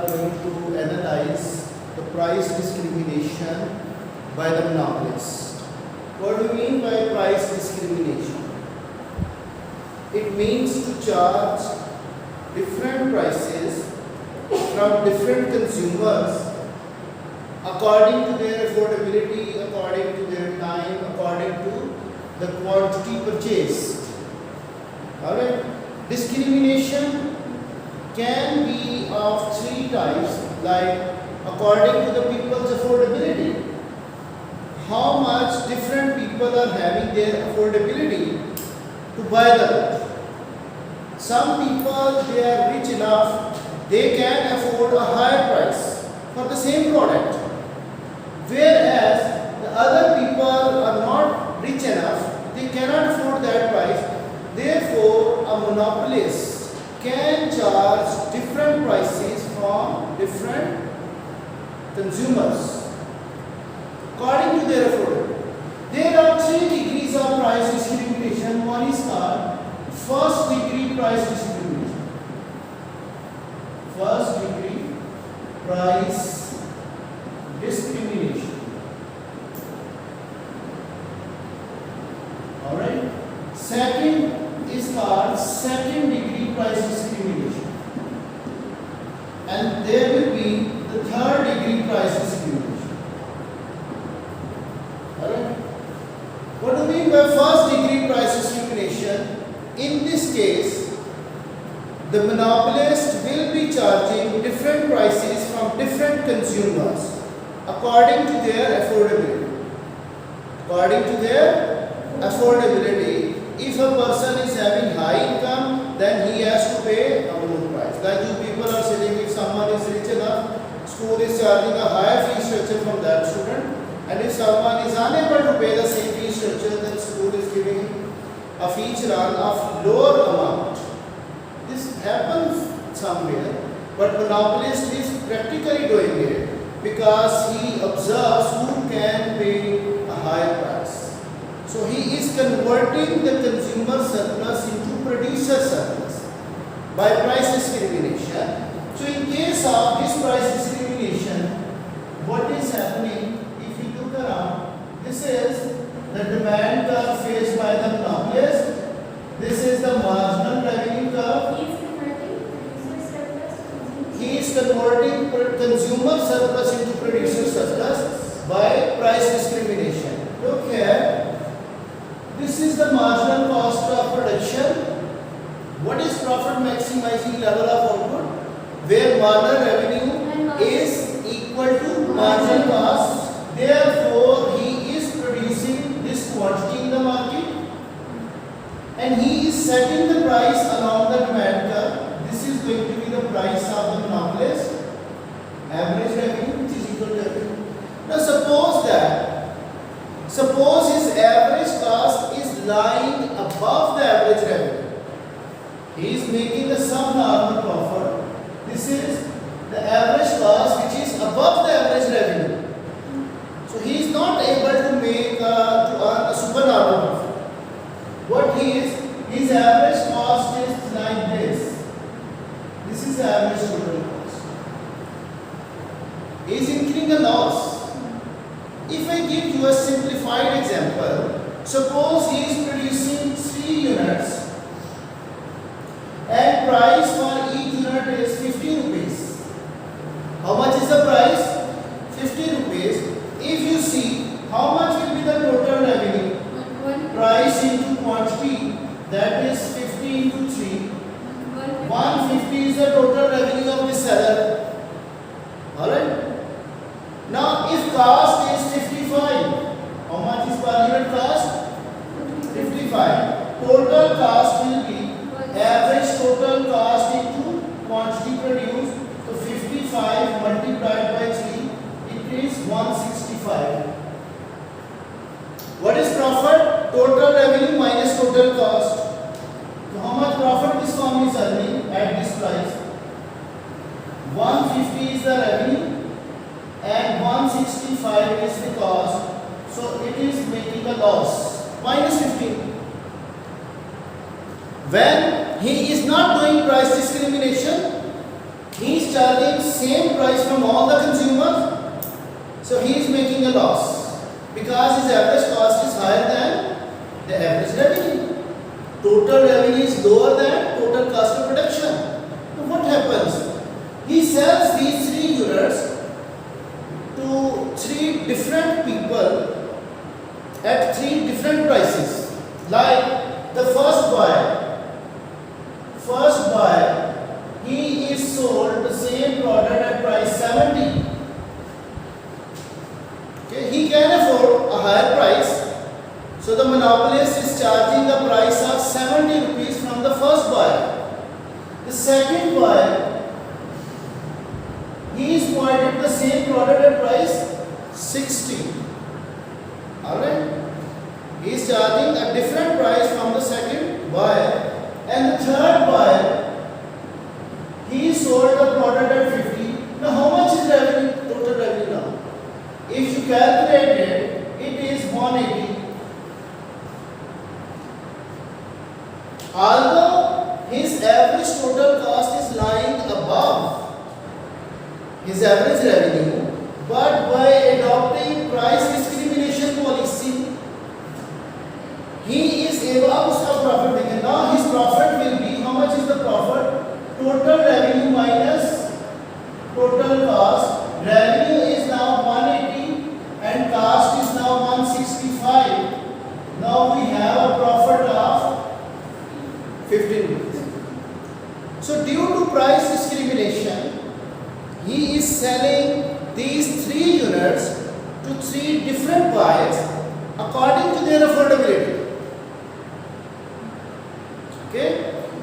are going to analyze the price discrimination by the monopolist. What do we mean by price discrimination? It means to charge different prices from different consumers according to their affordability, according to their time, according to the quantity purchased. Alright? Discrimination can be of three types, like according to the people's affordability. How much different people are having their affordability to buy the good. Some people, they are rich enough, they can afford a higher price for the same product. Whereas the other people are not rich enough, they cannot afford that price. Therefore, a monopolist can charge different prices from different consumers according to their affordability. There are three degrees of price discrimination. One is called first degree price discrimination. First degree price discrimination. Alright. Second is called second degree price discrimination. And there will be the third degree price discrimination. Alright. What do we mean by first degree price discrimination? In this case, the monopolist will be charging different prices from different consumers according to their affordability. According to their affordability, if a person is having high income, then he has to pay a low price. Like you people are saying, if someone is rich enough, school is charging a higher fee structure from that student, and if someone is unable to pay the same fee structure, then school is giving a fee run of lower amount. This happens somewhere, but monopolist is practically doing it because he observes who can pay a higher price. So he is converting the consumer surplus into producer surplus by price discrimination. So in case of this price discrimination, what is happening, if you look around, this is the demand curve faced by the monopolist. This is the marginal revenue curve. He is converting consumer surplus into producer surplus by price discrimination. Look here. This is the marginal cost of production. What is profit maximizing level of output? Where marginal revenue is equal to marginal cost. Therefore, he is producing this quantity in the market and he is setting the price along the demand curve. This is going to be the price of the monopolist, average revenue, which is equal to revenue. Now suppose his average cost is lying above the average revenue. He is making a subnormal profit. This is the average cost which is above the average revenue. So he is not able to make to earn a supernormal profit. What he is, his average cost is like this. This is the average total cost. He is incurring a loss. If I give you a simplified example, suppose he is producing 3 units and price for each unit is 50 rupees. How much is the price? 50 rupees. If you see how much will be the total revenue, price into quantity, that is 50 into 3. 150 is the total revenue of the seller. Alright. Now if cost is 55, how much is per unit cost? 55. Total cost will be average total cost into quantity produced. So 55 multiplied by 3, it is 165. What is profit? Total revenue minus total cost. So how much profit this firm is earning at this price? 150 is the revenue and 165 is the cost. So it is making a loss. Minus 15. When he is not doing price discrimination, He is charging same price from all the consumers, so he is making a loss because his average cost is higher than the average revenue. Total revenue is lower than total cost of production. So what happens? He sells these 3 units to 3 different people at 3 different prices. Like the first buyer, he is sold the same product at price 70. Okay, he can afford a higher price. So the monopolist is charging the price of 70 rupees from the first buyer. The second buyer, he is provided the same product at price 60. Alright? He is charging a different price from the second buyer. And the third buyer, he sold the product at 50. Now how much is revenue? Total revenue now. If you calculate it is 180. Although his average total cost is lying above his average revenue, but by adopting price discrimination policy, he is able to profit. Now his profit will be, how much is the profit? Total revenue minus total cost. Revenue is now 180 and cost is now 165. Now we have a profit of 15 rupees. So due to price discrimination, he is selling these 3 units to 3 different buyers according to their affordability. Okay?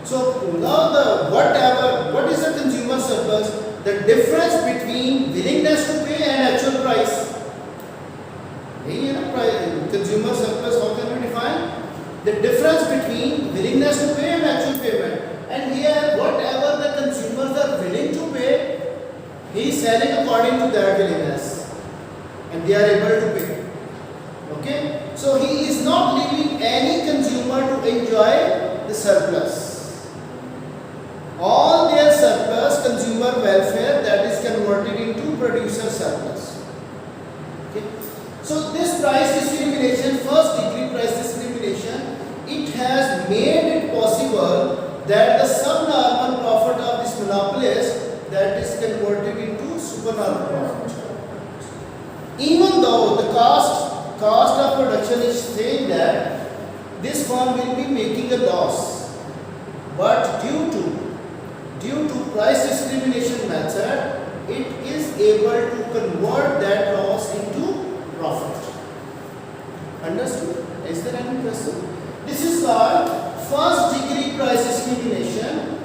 So now what is the consumer surplus? The difference between willingness to pay and actual price. Consumer surplus, how can we define? The difference between willingness to pay and actual payment. And here, whatever the consumers are willing to pay, he is selling according to their willingness, and they are able to pay. Okay, so he is not leaving any consumer to enjoy the surplus. All their surplus, consumer welfare, that is converted into producer surplus. Okay, so this price discrimination, first degree price discrimination, it has made it possible that the subnormal profit of this monopolist, that is converted into supernormal profit. Even though the cost of production is saying that this firm will be making a loss, but due to price discrimination method, it is able to convert that loss into profit. Understood? Is there any question? This is called first degree price discrimination.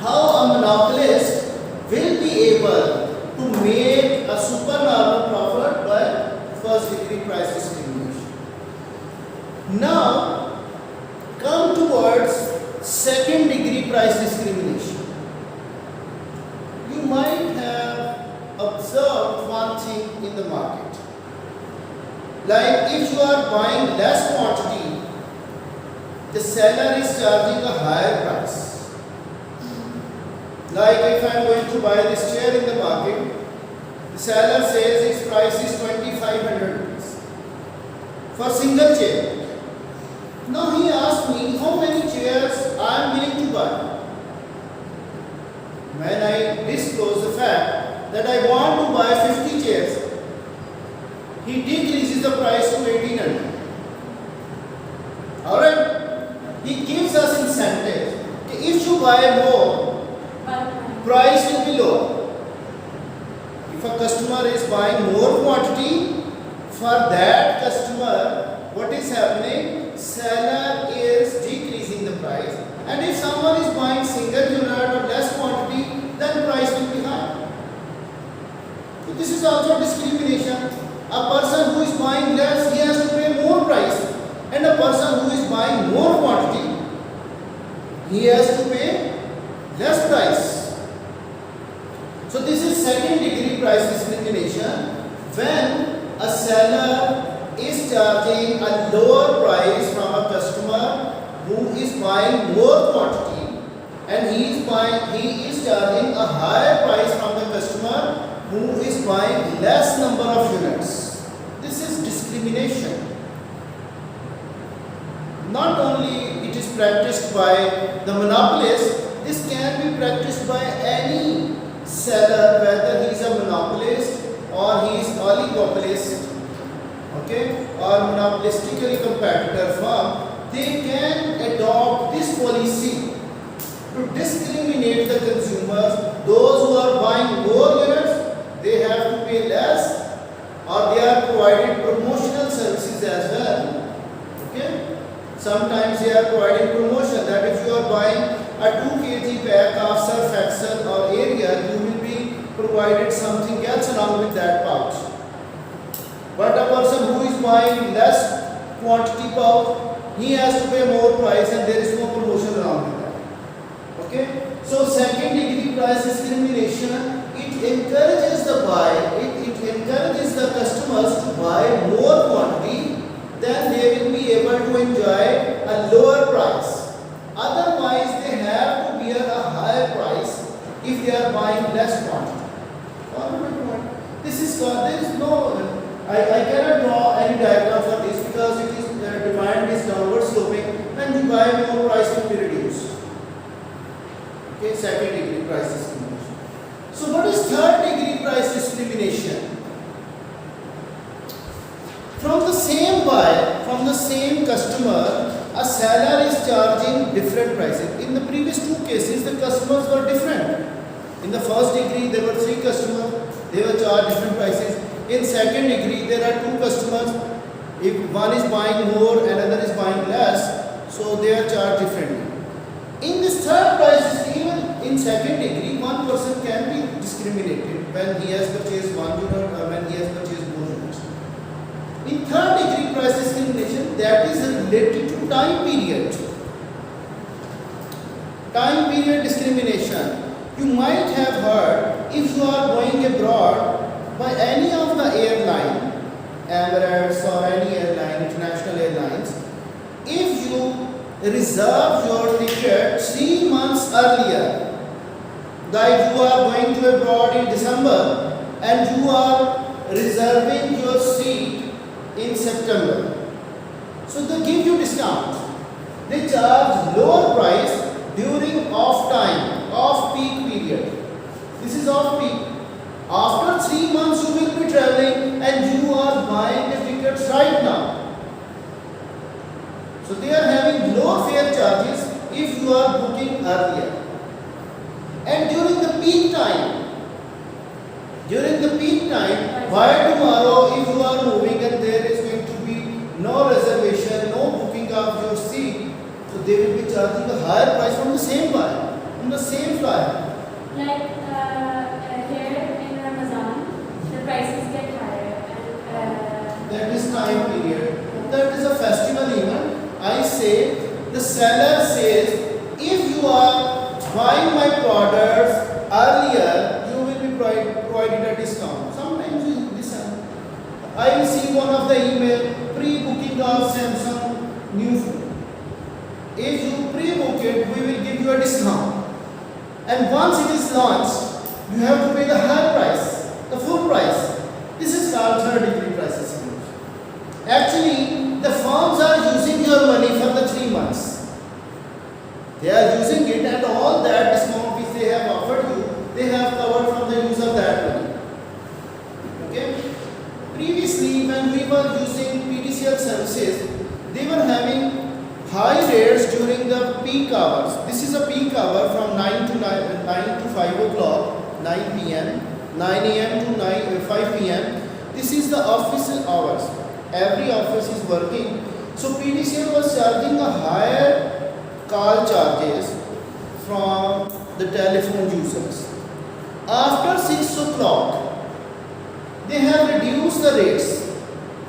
How a monopolist will be able to make a supernormal profit by first degree price discrimination. Now come towards second degree price discrimination. You might have observed one thing in the market. Like if you are buying less quantity, the seller is charging a higher price. Like if I am going to buy this chair in the market, the seller says its price is 2,500 rupees for single chair. Now he asked me how many chairs I am willing to buy. When I disclose the fact that I want to buy 50 chairs, he decreases the price to 1,800. Alright? He gives us incentive. If you buy more, price will be lower. If a customer is buying more quantity, for that customer, what is happening? Seller is decreasing the price. And if someone is buying single unit or less quantity, then price will be high. So this is also discrimination. A person who is buying less, he has to pay more price. And a person who is buying more quantity, he has to pay less price. So this is second degree price discrimination, when a seller is charging a lower price from a customer who is buying more quantity, and he is buying he is charging a higher price from the customer who is buying less number of units. This is discrimination. Not only it is practiced by the monopolist, this can be practiced by any seller, whether he is a monopolist or he is oligopolist, okay, or monopolistically competitor firm. They can adopt this policy to discriminate the consumers. Those who are buying more units, they have to pay less, or they are provided promotional services as well. Okay. Sometimes they are providing promotion that if you are buying a 2 kg pack of Surf Excel or area, you will be provided something else along with that pouch. But a person who is buying less quantity pouch, he has to pay more price and there is no promotion around with that. Okay? So second degree price discrimination, it encourages the buyer, it encourages the customers to buy more quantity, then they will be able to enjoy a lower price. Otherwise, they have to bear a higher price if they are buying less quantity. This is there is no. I cannot draw any diagram for this because it is demand is downward sloping, and you buy more, price will be reduced. Okay, second degree price discrimination. So, what is third degree price discrimination? From the same buyer, from the same customer, a seller is charging different prices. In the previous two cases, the customers were different. In the first degree, there were 3 customers, they were charged different prices. In second degree, there are 2 customers. If one is buying more and another is buying less, so they are charged differently. In this third price, even in second degree, one person can be discriminated when he has purchased 1 unit or when he has purchased more units. In third degree price discrimination, that is related to time period. Time period discrimination. You might have heard, if you are going abroad by any of the airline, Emirates or any airline, international airlines, if you reserve your ticket 3 months earlier, like you are going to abroad in December and you are reserving your seat in September, so they give you discount. They charge lower price during off time, off peak period. This is off peak. After 3 months you will be traveling and you are buying the tickets right now. So they are having low fare charges if you are booking earlier. And during the peak time, why tomorrow if you are moving and there is going to be no reservation, no booking of your seat, so they will be charging a higher price from the same buyer, from the same flyer. Like here in Ramadan, the prices get higher. And, that is time period. That is a festival event. I say, the seller says, if you are buying my products earlier, you will be provided a discount. Sometimes you listen. I receive one of the email, pre-booking of Samsung new phone. If you pre-book it, we will give you a discount. And once it is launched, you have to pay the higher price, the full price. This is called third degree price discrimination. Actually, the firms are using your money for the 3 months. They are using it and all that discount which they have offered you, they have covered from the use of that money. Okay? Previously, when we were using PTCL services, they were having high rates during the peak hours. This is a peak hour from 9 to 5 o'clock, 9 p.m., 9 a.m. to 5 p.m. This is the office hours. Every office is working. So PTCL was charging a higher call charges from the telephone users. After 6 o'clock, they have reduced the rates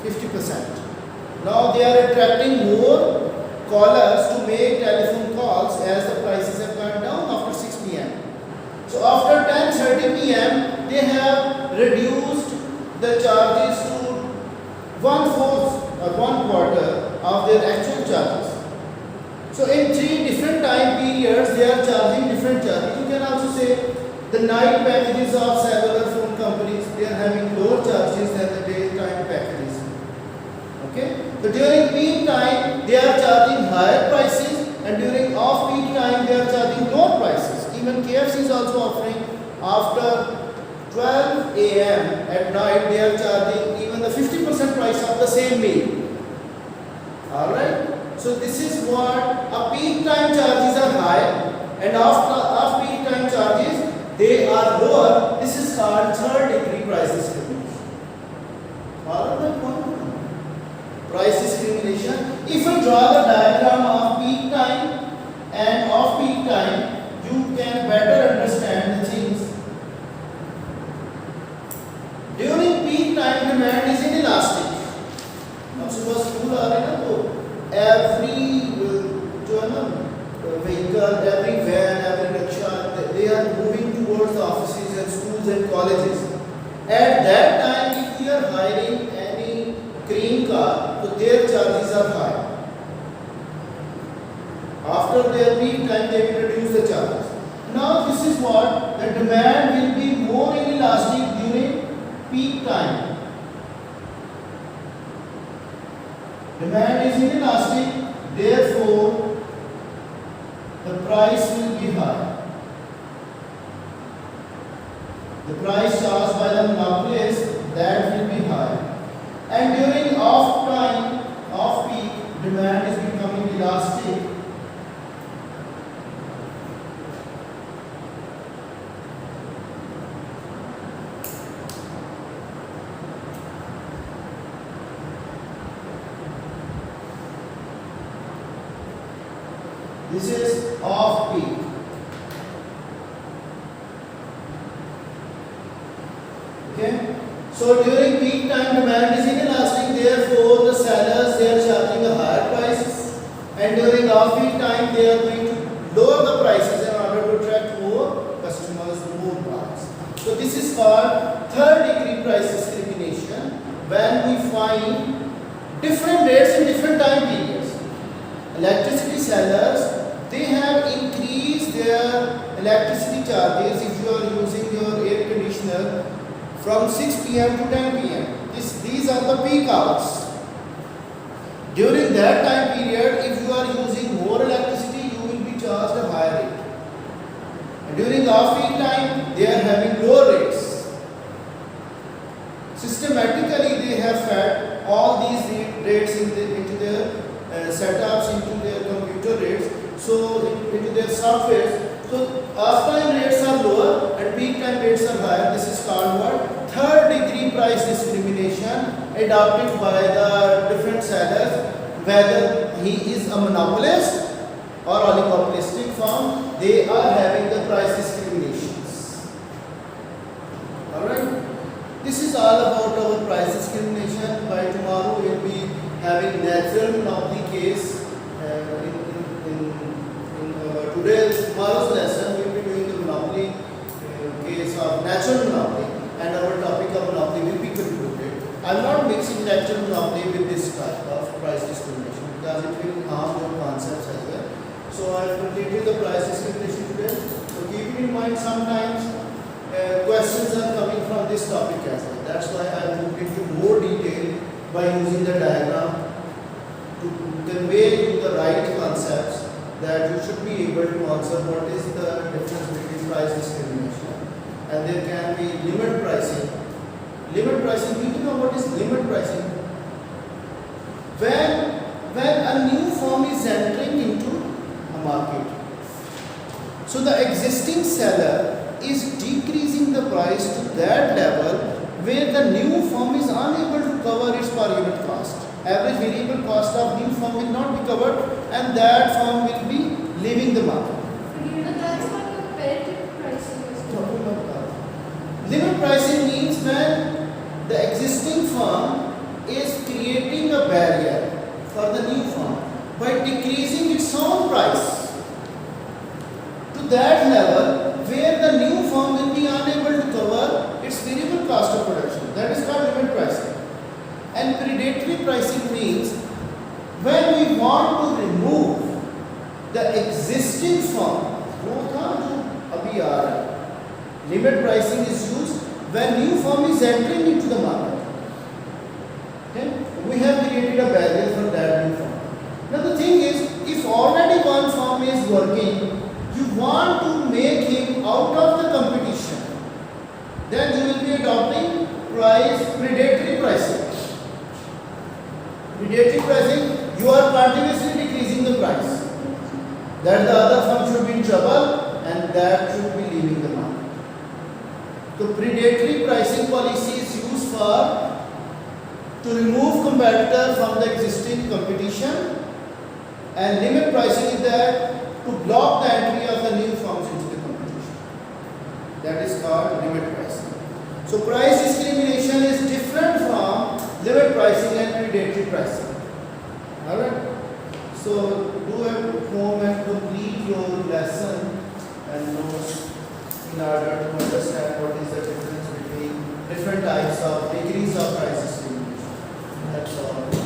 50%. Now they are attracting more callers to make telephone calls as the prices have gone down after 6 p.m. So after 10:30 p.m. they have reduced the charges to 1/4 or 1/4 of their actual charges. So in 3 different time periods they are charging different charges. You can also say the night packages of cellular phone companies, they are having lower charges than the daytime packages. Okay? So during peak time, they are charging higher prices, and during off-peak time, they are charging lower prices. Even KFC is also offering after 12 a.m. at night, they are charging even the 50% price of the same meal. Alright? So this is what a peak time charges are high, and off-peak time charges, they are lower. This is called third degree price discrimination. Follow that point? Price discrimination. If we draw the diagram of peak time and off-peak time, you can better understand the things. During peak time, demand is inelastic. अब सुबह school आ रहे हैं ना, तो every जो है ना vehicle, every van, every rickshaw, they are moving towards the offices and schools and colleges. At that time, if we are hiring any crane car, so their charges are high. After their peak time, they will reduce the charges. Now, this is what the demand will be more inelastic during peak time. Demand is inelastic, therefore the price will be high. The price charged by the monopolist, that will be high. And during off time, off peak, demand is becoming elastic. This is off peak. Okay. So during peak time, demand is inelastic. Therefore, the sellers, they are charging a higher price, and during off peak time, they are going to lower the prices in order to attract more customers, more buyers. So this is called third degree price discrimination, when we find different rates in different time periods. Electricity sellers, they have increased their electricity charges if you are using your air conditioner from 6 p.m. to 10 p.m. These are the peak hours. During that time period, if you are using more electricity, you will be charged a higher rate. And during off-peak time, they are having lower rates. Systematically, they have fed all these rates into their setups, into their computer rates, so into their softwares. So off-time rates are lower and peak time rates are higher. This is called what? Third degree price discrimination adopted by the different sellers, whether he is a monopolist or oligopolistic firm, they are having the price discriminations. Alright? This is all about our price discrimination. By tomorrow we will be having natural monopoly case. Tomorrow's lesson we will be doing the monopoly case of natural monopoly, and our topic of monopoly will be concluded. I am not mixing natural monopoly with this type of price discrimination because it will harm your concepts as well. So I have completed the price discrimination today. So keep it in mind, sometimes questions are coming from this topic as well. That's why I moved into more detail by using the diagram to convey you the right concepts, that you should be able to answer what is the difference between price discrimination. And there can be limit pricing. Limit pricing, do you know what is limit pricing? When a new firm is entering into a market, so the existing seller is decreasing the price to that level where the new firm is unable to cover its per unit cost. Average variable cost of new firm will not be covered, and that firm will be leaving the market. But that's what competitive pricing is. Limit pricing means when the existing firm is creating a barrier for the new firm by decreasing its own price to that level where the new firm will be unable to cover its variable cost of production. That is called limit pricing. And predatory pricing means when we want to remove the existing firm वो था जो अभी आ रहा है. Limit pricing is used when new firm is entering into the market. Okay? We have created a barrier for that new firm. Now the thing is, if already one firm is working, you want to make him out of the competition, then you will be adopting predatory pricing. Predatory pricing, you are continuously decreasing the price. That the other firm should be in trouble and that should be leaving the market. So predatory pricing policy is used to remove competitor from the existing competition, and limit pricing is there to block the entry of the new firms into the competition. That is called limit pricing. So price discrimination is different from limit pricing and predatory pricing. Alright? So do at home and complete your lesson and notes in order to understand what is the difference between different types of degrees of price discrimination. That's all.